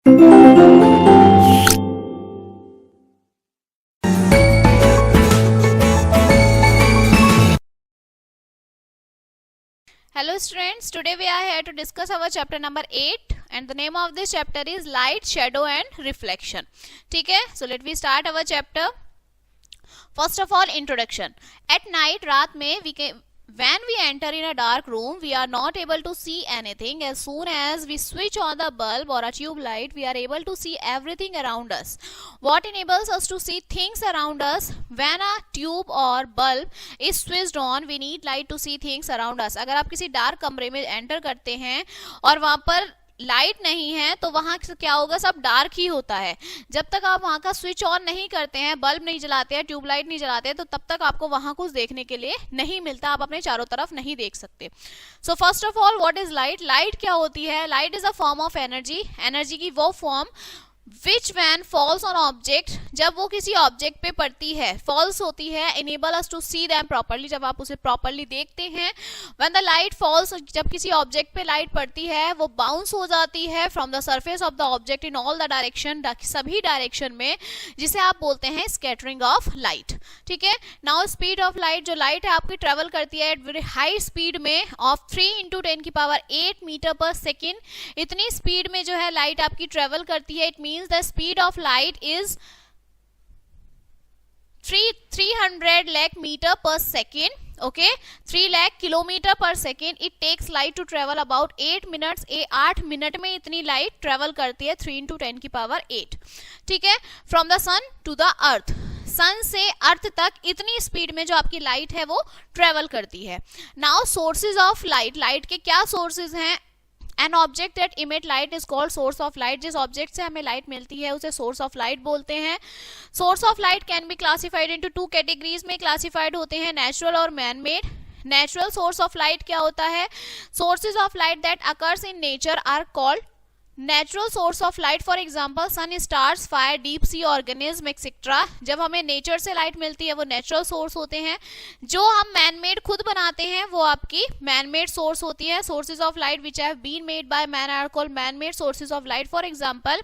Hello students, today we are here to discuss our chapter number 8 and the name of this chapter is light, shadow and reflection. ठीक है, so let me start our chapter. First of all, introduction. At night, रात में when we enter in a dark room, we are not able to see anything. As soon as we switch on the bulb or a tube light, we are able to see everything around us. What enables us to see things around us? When a tube or bulb is switched on, we need light to see things around us. अगर आप किसी dark कमरे में enter करते हैं और वहां पर लाइट नहीं है तो वहां क्या होगा, सब डार्क ही होता है. जब तक आप वहां का स्विच ऑन नहीं करते हैं, बल्ब नहीं जलाते हैं, ट्यूबलाइट नहीं जलाते हैं, तो तब तक आपको वहां कुछ देखने के लिए नहीं मिलता, आप अपने चारों तरफ नहीं देख सकते. So first of all, what is light? Light क्या होती है? Light is a form of energy. Energy की वो form Which when falls on object, जब वो किसी ऑब्जेक्ट पे पड़ती है, फॉल्स होती है, enable us to see them properly, जब आप उसे प्रॉपरली देखते हैं. When the light falls, जब किसी ऑब्जेक्ट पे लाइट पड़ती है, वो बाउंस हो जाती है from the surface of the object in all the direction, सभी डायरेक्शन में, जिसे आप बोलते हैं स्कैटरिंग ऑफ लाइट. ठीक है. नाउ स्पीड ऑफ लाइट, जो लाइट है आपकी ट्रेवल करती है एट वेरी हाई स्पीड में ऑफ 3 × 10⁸ मीटर पर सेकेंड. इतनी स्पीड में जो है लाइट आपकी ट्रेवल करती है. It means the speed of light is 300 lakh meter per second. Okay, 3 lakh kilometer per second. It takes light to travel about 8 minutes. 8 minute में इतनी लाइट ट्रेवल करती है 3 × 10⁸. ठीक है. From the sun to the earth, sun से earth तक इतनी speed में जो आपकी लाइट है वो ट्रेवल करती है. Now sources of light. Light के क्या सोर्सेज हैं? An object that emit light is called source of light. जिस ऑब्जेक्ट से हमें लाइट मिलती है उसे सोर्स ऑफ लाइट बोलते हैं. Source of light can be classified into 2 categories में क्लासिफाइड होते हैं, नेचुरल और man made. Natural source of light क्या होता है? Sources of light that occurs in nature are called natural source of light. For example sun, stars, fire, deep sea organism etcetera. जब हमें nature से light मिलती है वो नेचुरल सोर्स होते हैं. जो हम मैन मेड खुद बनाते हैं वो आपकी मैन मेड सोर्स होती है. Sources of light which have been made by man are called man made sources of light. For example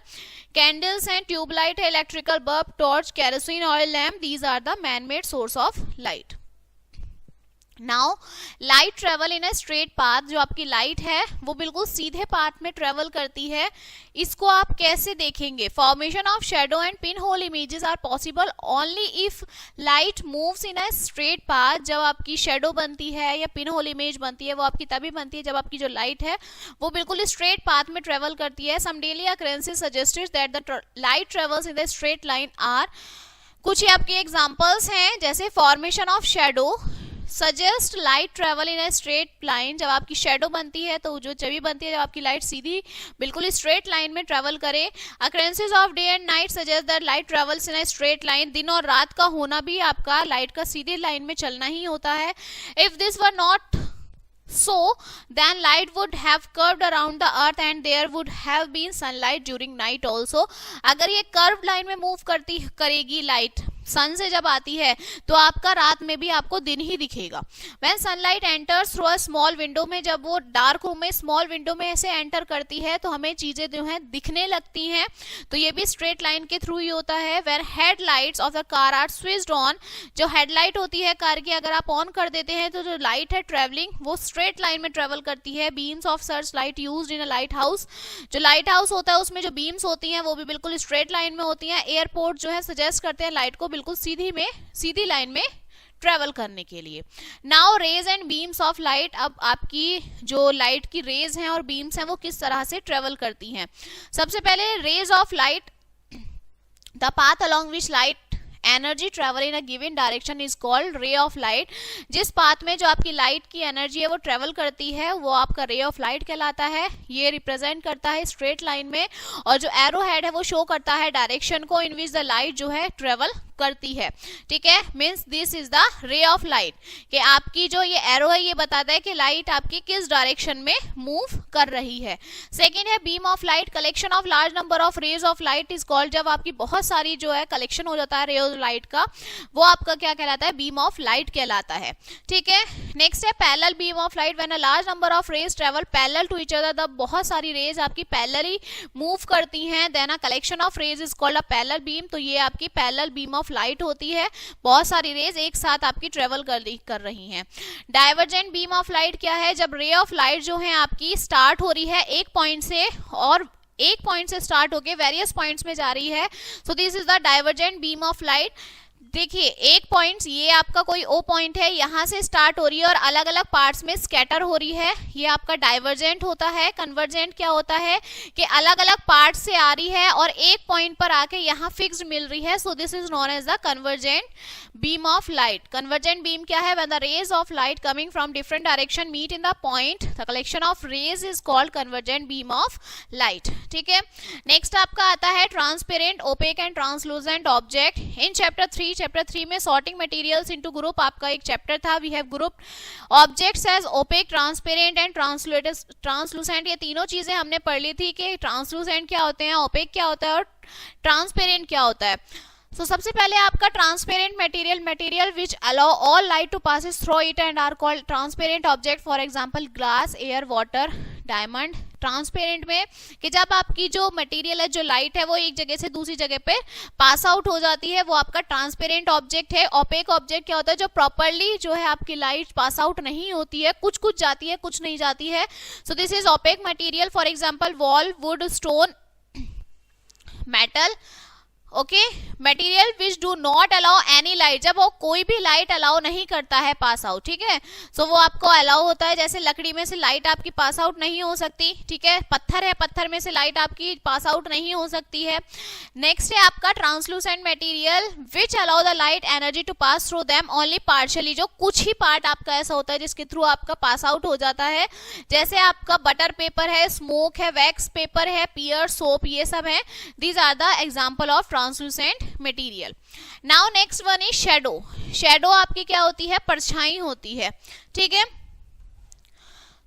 candles and tubelight है, electrical bulb, torch, kerosene oil lamp, these are the man made source of light. Now light travel in a straight path. जो आपकी light है वो बिल्कुल सीधे path में travel करती है. इसको आप कैसे देखेंगे? Formation of shadow and pin hole images are possible only if light moves in a straight path. जब आपकी शैडो बनती है या पिन होल इमेज बनती है वो आपकी तभी बनती है जब आपकी जो लाइट है वो बिल्कुल स्ट्रेट पाथ में ट्रेवल करती है. Some daily occurrences suggested that the light travels in the straight line are. कुछ ही आपके एग्जाम्पल्स हैं, जैसे formation of shadow suggest light travel in a straight line. जब आपकी शेडो बनती है तो जो छवि बनती है जब आपकी लाइट सीधी बिल्कुल स्ट्रेट लाइन में ट्रेवल करे. Occurrences of day and night suggest that light travels in a straight line. दिन और रात का होना भी आपका लाइट का सीधी लाइन में चलना ही होता है. If this were not so then light would have curved around the earth and there would have been sunlight during night also. अगर ये कर्व लाइन में मूव करेगी लाइट सन से जब आती है तो आपका रात में भी आपको दिन ही दिखेगा. When sunlight enters through a small window में, जब वो डार्क रूम में स्मॉल विंडो में ऐसे एंटर करती है तो हमें चीजें जो है दिखने लगती हैं. तो ये भी स्ट्रेट लाइन के थ्रू ही होता है. Where headlights of the car are switched on, जो हेडलाइट होती है कार की अगर आप ऑन कर देते हैं तो जो लाइट है ट्रेवलिंग वो स्ट्रेट लाइन में ट्रेवल करती है. Beams of search light used in a light house. जो लाइट हाउस होता है उसमें जो बीम्स होती हैं वो भी बिल्कुल स्ट्रेट लाइन में होती हैं. एयरपोर्ट जो है सजेस्ट करते हैं लाइट को बिल्कुल सीधी लाइन में ट्रेवल करने के लिए. Now rays and beams of light. अब आपकी जो लाइट की रेज हैं और बीम्स हैं वो किस तरह से ट्रेवल करती हैं? सबसे पहले rays of light, the path along which light energy travel in a given direction is called ray of light. जिस पाथ में जो आपकी लाइट की एनर्जी है वो ट्रेवल करती है वो आपका रे ऑफ लाइट कहलाता है. ये रिप्रेजेंट करता है स्ट्रेट लाइन में और जो एरो हेड है वो शो करता है डायरेक्शन को इन विच द लाइट जो है ट्रेवल करती है, ठीक है, मीन्स दिस इज द रे ऑफ लाइट, कि आपकी जो ये एरो है ये बताता है कि लाइट आपकी किस डायरेक्शन में मूव कर रही है। सेकेंड है beam of light, collection of large number of rays of light is called, जब आपकी बहुत सारी जो है कलेक्शन हो जाता है रे ऑफ लाइट का, वो आपका क्या कहलाता है, बीम ऑफ लाइट कहलाता है, ठीक है। नेक्स्ट है parallel beam of light, when a large number of rays travel parallel to each other, तब बहुत सारी रेज आपकी पैरेलली मूव करती हैं, then a collection of rays is called a parallel beam, तो ये आपकी पैरेलल बीम ऑफ लाइट होती है, बहुत सारी रेज एक साथ आपकी ट्रेवल कर रही हैं। डाइवर्जेंट बीम ऑफ लाइट क्या है, जब रे ऑफ लाइट जो है आपकी स्टार्ट हो रही है एक पॉइंट से और एक पॉइंट से स्टार्ट होके वेरियस पॉइंट्स में जा रही है, so this is the divergent beam of light. देखिए एक पॉइंट, ये आपका कोई ओ पॉइंट है, यहां से स्टार्ट हो रही है और अलग अलग पार्ट्स में स्कैटर हो रही है, ये आपका डाइवर्जेंट होता है। कन्वर्जेंट क्या होता है कि अलग अलग पार्ट से आ रही है और एक पॉइंट पर आके यहाँ फिक्स्ड मिल रही है, so this is known as the convergent beam of light. Convergent beam क्या है, when the rays of light coming from different direction meet in the point, the collection of rays is called convergent beam of light, ठीक है। Next आपका आता है transparent, opaque and translucent object. In chapter 3 में sorting materials into group आपका एक chapter था, we have group objects as opaque, transparent and translucent. ये तीनों चीजें हमने पढ़ ली थी कि ट्रांसलूसेंट क्या होते हैं, ओपेक क्या होता है और ट्रांसपेरेंट क्या होता है। तो सबसे पहले आपका transparent material which allow all light to passes through it and are called transparent object, for example glass, air, water, diamond. Transparent में कि जब आपकी जो मटेरियल है, जो लाइट है, वो एक जगह से दूसरी जगह पे पास आउट हो जाती है, वो आपका ट्रांसपेरेंट ऑब्जेक्ट है। ओपेक ऑब्जेक्ट क्या होता है, जो प्रॉपर्ली जो है आपकी लाइट पास आउट नहीं होती है, कुछ कुछ जाती है कुछ नहीं जाती है, so this is opaque material, for example wall, wood, stone, metal, okay. Material which do not allow any light, जब वो कोई भी लाइट अलाउ नहीं करता है पास आउट, ठीक है, सो वो आपको अलाउ होता है। जैसे लकड़ी में से लाइट आपकी पास आउट नहीं हो सकती, ठीक है, पत्थर है, पत्थर में से लाइट आपकी पास आउट नहीं हो सकती है। नेक्स्ट है आपका translucent material which allow the light energy to pass through them only partially, जो कुछ ही पार्ट आपका ऐसा होता है जिसके थ्रू आपका पास आउट हो जाता है, जैसे आपका बटर पेपर है, स्मोक है, वैक्स पेपर है, पियर, सोप, ये सब है। These are the example of translucent material. Now next one is shadow. Shadow आपकी क्या होती है, परछाई होती है, ठीक है।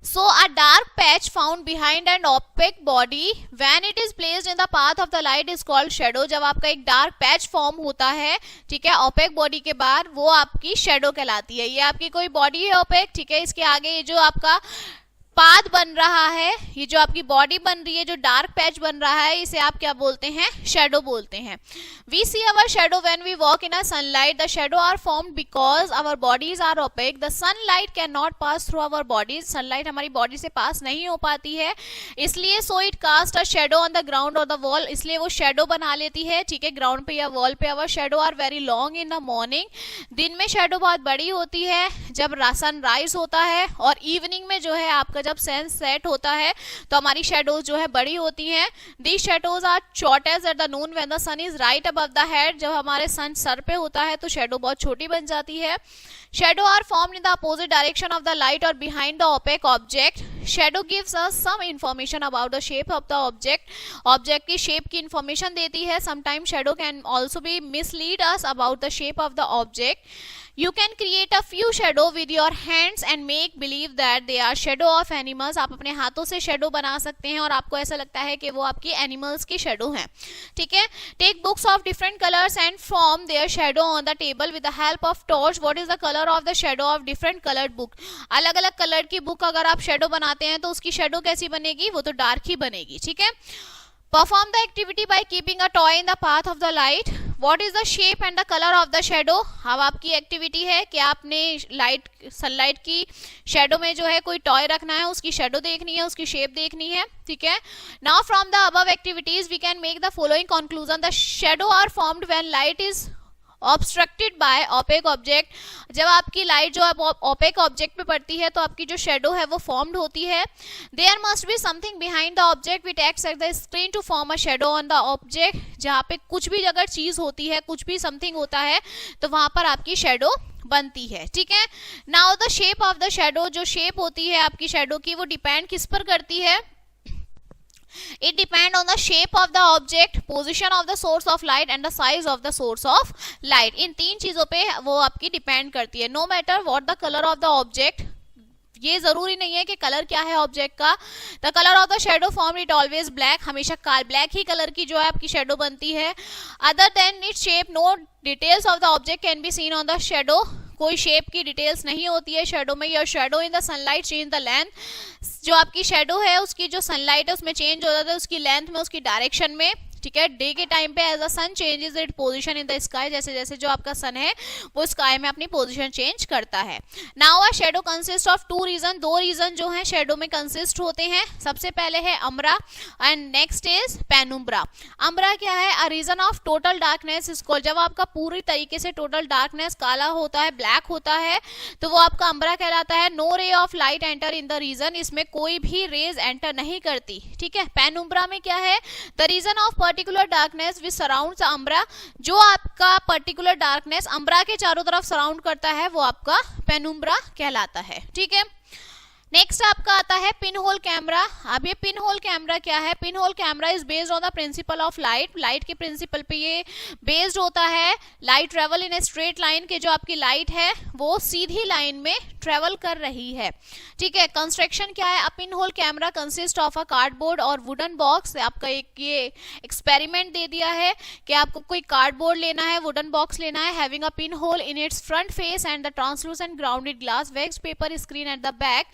So a dark patch found behind an opaque body when it is placed in the path of the light is called shadow। जब आपका एक डार्क पैच फॉर्म होता है, ठीक है, ओपेक बॉडी के बाद, वो आपकी शैडो कहलाती है। ये आपकी कोई बॉडी है ओपेक, ठीक है, इसके आगे ये जो आपका पाथ बन रहा है, ये जो आपकी बॉडी बन रही है, जो डार्क पैच बन रहा है, इसे आप क्या बोलते हैं, शैडो बोलते हैं। We see our shadow when we walk in a sunlight, the shadow are formed because our bodies are opaque, the sunlight can not pass through our bodies, sunlight हमारी बॉडी से पास नहीं हो पाती है, इसलिए so it cast a shadow on the ground और the wall, इसलिए वो शैडो बना लेती है, ठीक है, ग्राउंड पे या वॉल पे। Our shadow are very long in the morning, दिन में शैडो बहुत बड़ी होती है जब सनराइज होता है, और इवनिंग में जो है आपका जब सन सेट होता है तो हमारी शैडोज जो है बड़ी होती हैं। These shadows are shortest at the noon when the sun is right above the head, जब हमारे सन सर पे होता है तो शैडो बहुत छोटी बन जाती है। Shadow are formed in the opposite direction of the light और behind the opaque object. Shadow gives us some information about the shape of the object, object की शेप की इंफॉर्मेशन देती है। Sometime shadow can also be mislead us about the shape of the object. You can create a few shadow with your hands and make believe that they are shadow of animals। आप अपने हाथों से shadow बना सकते हैं और आपको ऐसा लगता है कि वो आपकी एनिमल्स की शेडो हैं, ठीक है। Take books of different colours and form their shadow on the table with the help of torch. What is the colour of the shadow of different coloured book. अलग अलग कलर की book अगर आप shadow बनाते हैं तो उसकी shadow कैसी बनेगी, वो तो डार्क ही बनेगी, ठीक है। Perform the activity by keeping a toy in the path of the light। What is the shape and the color of the shadow। अब आपकी एक्टिविटी है कि आपने लाइट, सनलाइट की शेडो में जो है कोई टॉय रखना है, उसकी शेडो देखनी है, उसकी शेप देखनी है, ठीक है। Now from the above activities we can make the following conclusion. The shadow are formed when light is obstructed by opaque object. जब आपकी लाइट जो है ओपेक ऑब्जेक्ट पे पड़ती है तो आपकी जो शेडो है वो फॉर्म्ड होती है। There must be something behind the object which acts as the screen to form a shadow on the object. जहाँ पे कुछ भी अगर चीज होती है, कुछ भी समथिंग होता है, तो वहां पर आपकी शेडो बनती है, ठीक है। Now the shape of the shadow, जो शेप होती है आपकी शेडो की, वो डिपेंड किस पर करती है, It depends on the shape of the object, position of the source of light and the size of the source of light. इन तीन चीजों पे वो आपकी डिपेंड करती है. No matter what the color of the object, ये जरूरी नहीं है कि कलर क्या है ऑब्जेक्ट का. The colour of the shadow form it always black, हमेशा ब्लैक ही कलर की जो है आपकी शेडो बनती है. Other than it shape, no details of the object can be seen on the shadow. कोई शेप की डिटेल्स नहीं होती है शेडो में. Your shadow in the sunlight change the length. जो आपकी शेडो है उसकी जो सनलाइट है उसमें चेंज हो जाता है उसकी लेंथ में, उसकी डायरेक्शन में. ठीक है, डे के टाइम पे as a sun changes it position in the sky, जैसे जैसे जो आपका सन है वो स्काई में अपनी पोजीशन चेंज करता है. Now a shadow consist of two region. दो रीजन जो है शेडो में कंसिस्ट होते हैं. सबसे पहले है umbra and next is penumbra. Umbra क्या है? A reason of total darkness. इसको जब आपका पूरी तरीके से टोटल डार्कनेस काला होता है, ब्लैक होता है, तो वो आपका अम्ब्रा कहलाता है. No ray of light enter in the region. इसमें कोई भी रेज एंटर नहीं करती. ठीक है. पेनुम्ब्रा में क्या है? The region of particular darkness which surrounds umbra. जो आपका पर्टिकुलर डार्कनेस अम्ब्रा के चारों तरफ सराउंड करता है वो आपका पेनुम्ब्रा कहलाता है. ठीक है. नेक्स्ट आपका आता है पिन होल कैमरा. अब ये पिन होल कैमरा क्या है? Pin hole camera is based on the principle of light. Light के प्रिंसिपल पे ये बेस्ड होता है. Light travel in a straight line, के जो आपकी लाइट है वो सीधी लाइन में ट्रेवल कर रही है. ठीक है. कंस्ट्रक्शन क्या है? A pin hole camera consist of a cardboard और वुडन बॉक्स. आपका एक ये एक्सपेरिमेंट दे दिया है कि आपको कोई कार्डबोर्ड लेना है, वुडन बॉक्स लेना है, having a pin whole in its front face and the translucent grounded glass wax paper screen at the back.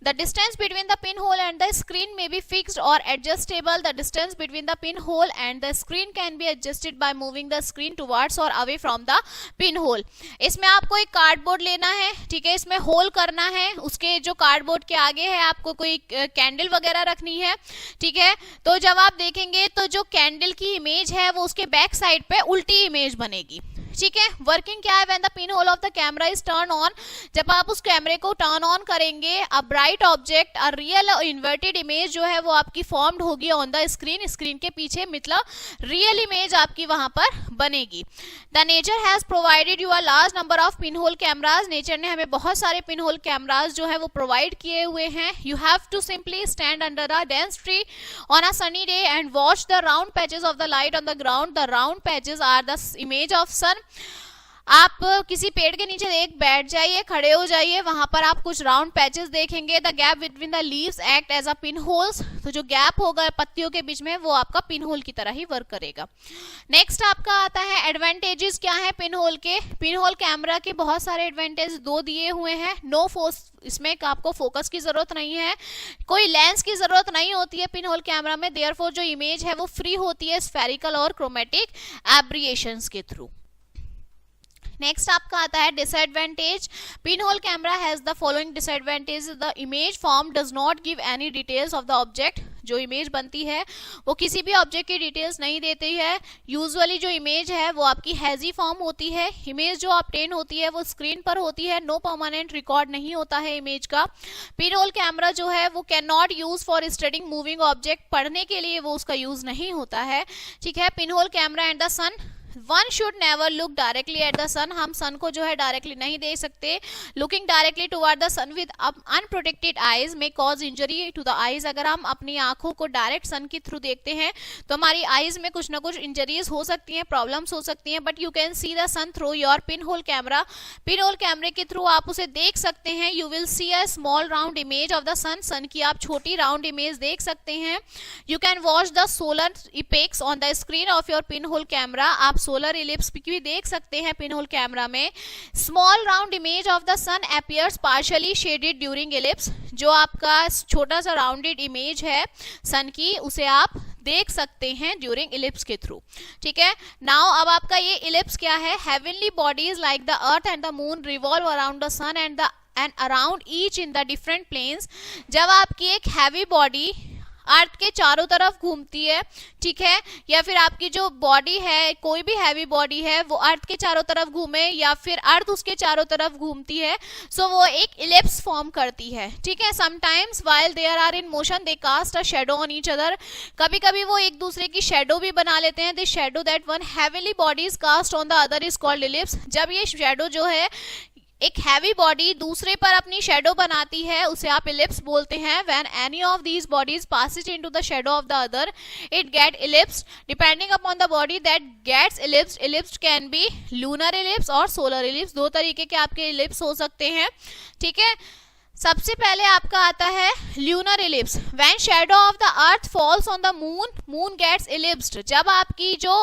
The distance between the pinhole and the screen may be fixed or adjustable. The distance between the pinhole and the screen can be adjusted by moving the screen towards or away from the pinhole. इसमें आपको एक cardboard लेना है. ठीक है. इसमें whole करना है. उसके जो कार्डबोर्ड के आगे है आपको कोई कैंडल वगैरह रखनी है. ठीक है. तो जब आप देखेंगे तो जो कैंडल की इमेज है वो उसके बैक साइड पे उल्टी इमेज बनेगी. ठीक है. वर्किंग क्या है? When the pin hole of the camera is turn on. जब आप उस कैमरे को टर्न ऑन करेंगे, a bright object, a real inverted image जो है वो आपकी फॉर्म्ड होगी ऑन द स्क्रीन. स्क्रीन के पीछे मतलब रियल इमेज आपकी वहां पर बनेगी. The nature has provided you a large number of pin hole cameras. Nature ने हमें बहुत सारे पिन होल कैमराज जो है वो प्रोवाइड किए हुए हैं. You have to simply stand under a dense tree on a sunny day and watch the round patches of the light on the ground. The round patches are the image of sun. आप किसी पेड़ के नीचे एक बैठ जाइए, खड़े हो जाइए, वहां पर आप कुछ राउंड पैचेस देखेंगे. The gap between the leaves act as a pin holes. तो जो गैप होगा पत्तियों के बीच में वो आपका पिन होल की तरह ही वर्क करेगा. नेक्स्ट आपका आता है एडवांटेजेस क्या है पिन होल के. पिन होल कैमरा के बहुत सारे एडवांटेज दो दिए हुए हैं. नो फोर्स, इसमें आपको फोकस की जरूरत नहीं है, कोई लेंस की जरूरत नहीं होती है पिन होल कैमरा में. देयरफॉर जो इमेज है वो फ्री होती है स्फेरिकल और क्रोमेटिक एब्रिएशंस के थ्रू. नेक्स्ट आपका आता है disadvantage. Pin hole camera has the following disadvantage. The image form does not give any details of the object. जो इमेज बनती है वो किसी भी ऑब्जेक्ट की डिटेल्स नहीं देती है. यूजुअली जो इमेज है वो आपकी हैजी फॉर्म होती है. इमेज जो ऑब्टेन होती है वो स्क्रीन पर होती है. नो परमानेंट रिकॉर्ड नहीं होता है इमेज का. पिन होल कैमरा जो है वो can not use for studying moving object. पढ़ने के लिए वो उसका यूज नहीं होता है. ठीक है. Pin hole camera and the sun. One should never look directly at the sun. हम सन को जो है डायरेक्टली नहीं देख सकते. Looking directly toward the sun with unprotected eyes may cause injury to the eyes. अगर हम अपनी आंखों को डायरेक्ट सन के थ्रू देखते हैं तो हमारी आईज में कुछ ना कुछ इंजरीज हो सकती हैं, प्रॉब्लम्स हो सकती हैं. But you can see the sun through your pin hole camera. Pin hole कैमरे के थ्रू आप उसे देख सकते हैं. You will see a small round image of the sun. Sun की आप छोटी राउंड इमेज देख सकते हैं. You can watch the solar इपेक्स on the screen of your pin hole camera. आप सोलर इलिप्स भी देख सकते हैं पिन होल कैमरा में. Small round image of the sun appears partially shaded during eclipse. जो आपका छोटा सा राउंडेड इमेज है सन की उसे आप देख सकते हैं ड्यूरिंग इलिप्स के थ्रू. ठीक है. नाउ अब आपका ये इलिप्स क्या है? Heavenly bodies like the earth and the moon revolve around the sun and around each in the different planes. जब आपकी एक हैवी बॉडी अर्थ के चारों तरफ घूमती है, ठीक है, या फिर आपकी जो बॉडी है, कोई भी हैवी बॉडी है, वो अर्थ के चारों तरफ घूमे या फिर अर्थ उसके चारों तरफ घूमती है, सो वो एक इलिप्स फॉर्म करती है. ठीक है. Sometimes while there are in motion they cast a shadow on each other. कभी कभी वो एक दूसरे की शैडो भी बना लेते हैं. This shadow that one heavily bodies cast on the other is called eclipse. जब ये शैडो जो है एक हैवी बॉडी दूसरे पर अपनी शेडो बनाती है, उसे आप इलिप्स बोलते हैं. When any of these bodies passes into the shadow of the other it get eclipsed. Depending upon the body that gets eclipsed, eclipsed can be lunar eclipse और सोलर इलिप्स. दो तरीके के आपके इलिप्स हो सकते हैं. ठीक है, सबसे पहले आपका आता है lunar eclipse. When shadow of the earth falls on the moon, moon gets eclipsed. जब आपकी जो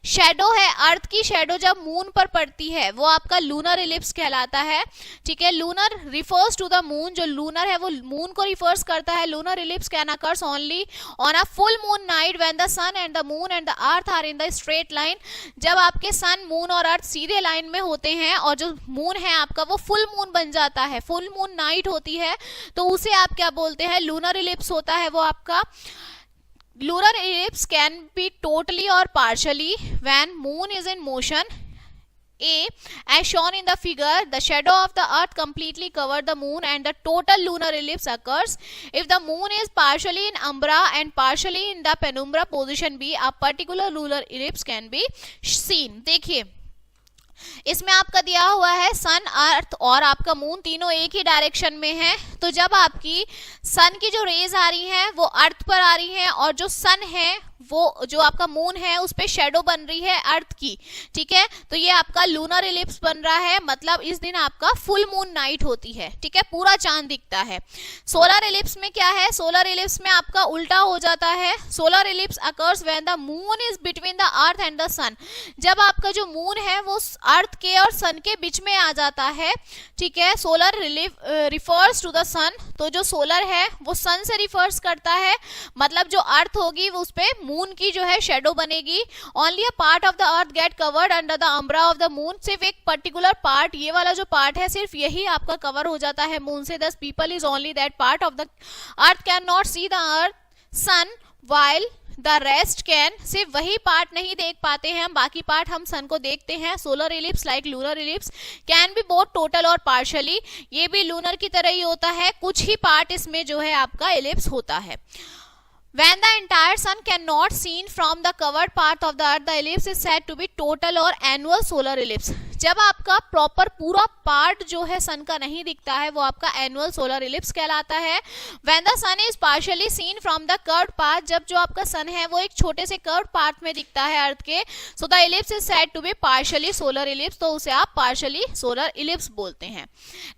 शैडो है, अर्थ की शैडो जब मून पर पड़ती है, वो आपका लूनर इलिप्स कहलाता है. ठीक है, lunar refers to the moon. जो लूनर है वो मून को रिफर्स करता है. Lunar eclipse can occurs only on a full moon night when the sun and the moon and the earth are in the straight line. जब आपके सन, moon और अर्थ सीधे लाइन में होते हैं और जो मून है आपका वो फुल मून बन जाता है, फुल मून नाइट होती है, तो उसे आप क्या बोलते हैं, लूनर इलिप्स होता है वो आपका. Lunar eclipse can be totally और partially when moon is in motion. A, as shown in the figure, the shadow of the earth completely covered the moon and the total lunar ellipse occurs. If the moon is partially in umbra and partially in the penumbra position B, a particular lunar ellipse can be seen. देखिए, इसमें आपका दिया हुआ है सन, अर्थ और आपका moon तीनों एक ही डायरेक्शन में है. तो जब आपकी सन की जो रेज आ रही हैं वो अर्थ पर आ रही हैं और जो सन है वो, जो आपका मून है, उस पे शेडो बन रही है अर्थ की. ठीक है, तो ये आपका लूनर इलिप्स बन रहा है. मतलब इस दिन आपका फुल मून नाइट होती है. ठीक है, पूरा चांद दिखता है. सोलर इलिप्स में क्या है, सोलर इलिप्स में आपका उल्टा हो जाता है. Solar eclipse occurs when the moon is between the earth and the sun. जब आपका जो मून है वो अर्थ के और सन के बीच में आ जाता है. ठीक है, सोलर रिफर्स टू द सन. तो जो सोलर है वो सन से रिफर्स करता है. मतलब जो अर्थ होगी वो उस पे मून की जो है शेडो बनेगी. Only a part of the earth get covered under the umbra of the moon. सिर्फ एक पर्टिकुलर पार्ट, ये वाला जो पार्ट है, सिर्फ यही आपका कवर हो जाता है मून से. Thus people is only that part of the earth can not see the earth sun while the rest can. सिर्फ वही पार्ट नहीं देख पाते हैं हम, बाकी पार्ट हम सन को देखते हैं. Solar ellipse like lunar eclipse can B both total और पार्शियली. ये भी लूनर की तरह ही होता है, कुछ ही पार्ट इसमें जो है आपका इलिप्स होता है. When the entire sun cannot seen from the covered part of the earth, the ellipse is said to be total or annual solar ellipse. जब आपका प्रॉपर पूरा पार्ट जो है सन का नहीं दिखता है वो आपका एनुअल सोलर इलिप्स कहलाता है. When the sun is partially seen from the curved path, जब जो आपका सन है वो एक छोटे से कर्व्ड पाथ में दिखता है अर्थ के, so the ellipse is said to be partially solar ellipse. तो उसे आप partially solar ellipse बोलते हैं.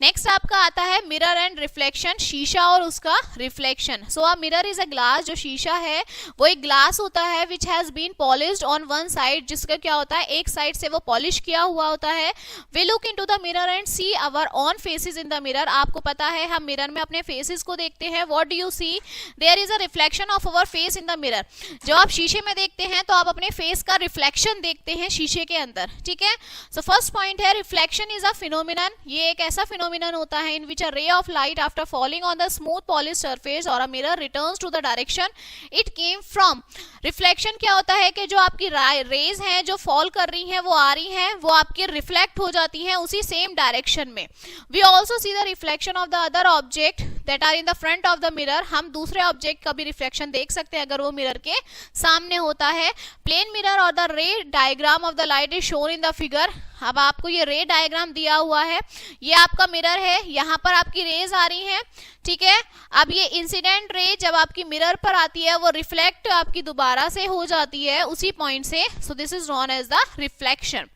नेक्स्ट आपका आता है मिरर एंड रिफ्लेक्शन, शीशा और उसका reflection. So a mirror is a glass. जो शीशा है वो एक ग्लास होता है which has been polished on one side, जिसका क्या होता है एक साइड से वो पॉलिश किया हुआ होता है. We look into the mirror and see our own faces in the mirror. आपको पता है हम मिरर में अपने फेसेस को देखते हैं. What do you see, there is a reflection of our face in the mirror. जब आप शीशे में देखते हैं तो आप अपने फेस का रिफ्लेक्शन देखते हैं शीशे के अंदर. ठीक है, सो फर्स्ट पॉइंट है रिफ्लेक्शन इज अ फिनोमिनन. ये एक ऐसा फिनोमिनन होता है इन which a ray of light after falling on the smooth polish surface और a mirror returns to the direction it came from. Reflection क्या होता है कि जो आपकी रेज हैं जो फॉल कर रही हैं वो आ रही हैं, वो आपकी रिफ्लेक्ट हो जाती हैं उसी सेम डायरेक्शन में. We also see the reflection of the other object that are in the front of the mirror. हम दूसरे ऑब्जेक्ट का भी रिफ्लेक्शन देख सकते हैं अगर वो मिरर के सामने होता है. प्लेन मिरर और द रे diagram of the light is shown in the figure. अब आपको ये रे डायग्राम दिया हुआ है, ये आपका मिरर है, यहाँ पर आपकी रेज आ रही हैं. ठीक है, अब ये इंसिडेंट रे जब आपकी मिरर पर आती है वो रिफ्लेक्ट आपकी दोबारा से हो जाती है उसी पॉइंट से. So this is known as the reflection.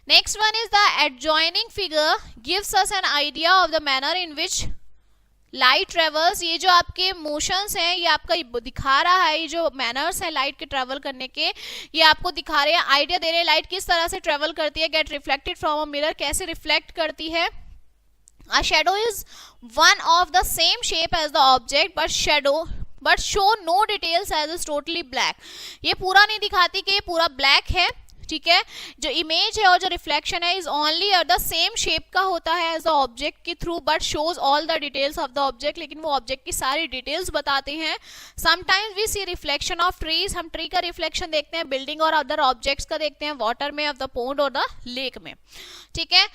Next one is the adjoining figure gives us an idea of the manner in which light travels. ये जो आपके मोशंस हैं ये आपका दिखा रहा है, ये जो मैनर्स हैं लाइट के ट्रेवल करने के ये आपको दिखा रहे हैं, आइडिया दे रहे हैं लाइट किस तरह से ट्रेवल करती है. Get reflected from a mirror, कैसे रिफ्लेक्ट करती है. A shadow is one of the same shape as the object but show no details as is totally black. ये पूरा नहीं दिखाती कि ये पूरा ब्लैक है. ठीक है, जो इमेज है और जो रिफ्लेक्शन है is only the same shape का होता है एज द ऑब्जेक्ट के through but shows all the details of the object. लेकिन वो ऑब्जेक्ट की सारी डिटेल्स बताते हैं. Sometimes we see reflection of trees. हम ट्री का रिफ्लेक्शन देखते हैं, बिल्डिंग और अदर ऑब्जेक्ट्स का देखते हैं, वाटर में, ऑफ द पोंड और द लेक में. ठीक है,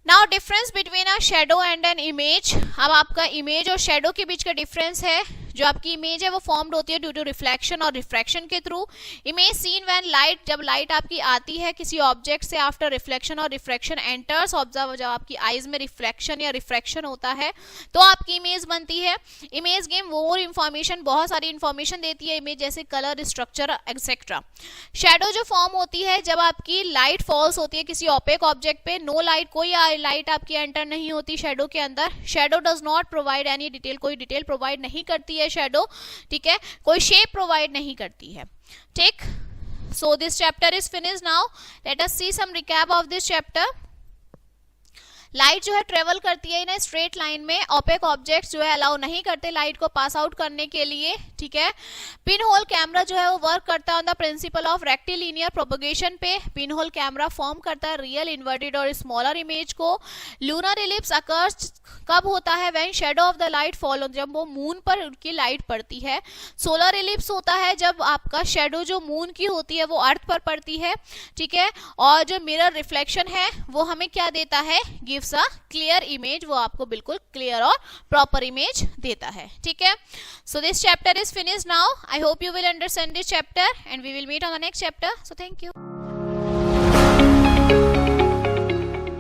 now difference between a shadow and an image. अब आपका इमेज और शेडो के बीच का डिफरेंस है. जो आपकी इमेज है वो फॉर्म्ड होती है ड्यू टू रिफ्लेक्शन और रिफ्रैक्शन के थ्रू। इमेज सीन व्हेन लाइट, जब लाइट आपकी आती है किसी ऑब्जेक्ट से आफ्टर रिफ्लेक्शन और रिफ्रैक्शन एंटर्स ऑब्जर्व, जब आपकी आईज में रिफ्लेक्शन या रिफ्रैक्शन होता है तो आपकी इमेज बनती है। इमेज गेम मोर इंफॉर्मेशन, बहुत सारी इंफॉर्मेशन देती है इमेज, जैसे कलर, स्ट्रक्चर एक्सेट्रा। शेडो जो फॉर्म होती है जब आपकी लाइट फॉल्स होती है किसी ओपेक ऑब्जेक्ट पे, नो लाइट, कोई लाइट आपकी एंटर नहीं होती शेडो के अंदर। Shadow does not provide any detail, कोई डिटेल प्रोवाइड नहीं करती है शेडो, ठीक है, कोई शेप प्रोवाइड नहीं करती है, ठीक। So this chapter is finished. Now let us see some recap of this chapter. Light जो है ट्रेवल करती है इन स्ट्रेट लाइन में, ओपेक ऑब्जेक्ट्स जो है अलाउ नहीं करते लाइट को पास आउट करने के लिए, ठीक है। पिन होल कैमरा जो है वो वर्क करता है on the principle of rectilinear propagation पे। पिन होल कैमरा फॉर्म करता है रियल, इन्वर्टेड और स्मॉलर इमेज को। लूनर इलिप्स अकर्स कब होता है, when shadow of the light fall, जब वो मून पर उनकी लाइट पड़ती है। सोलर इलिप्स होता है जब आपका शेडो जो मून की होती है वो अर्थ पर पड़ती है, ठीक है। और जो मिरर रिफ्लेक्शन है वो हमें क्या देता है, गिव्स अ क्लियर इमेज, वो आपको बिल्कुल क्लियर और प्रॉपर इमेज देता है, ठीक है। So this chapter is finished now. I hope you will understand this chapter and we will meet on the next chapter. So thank you.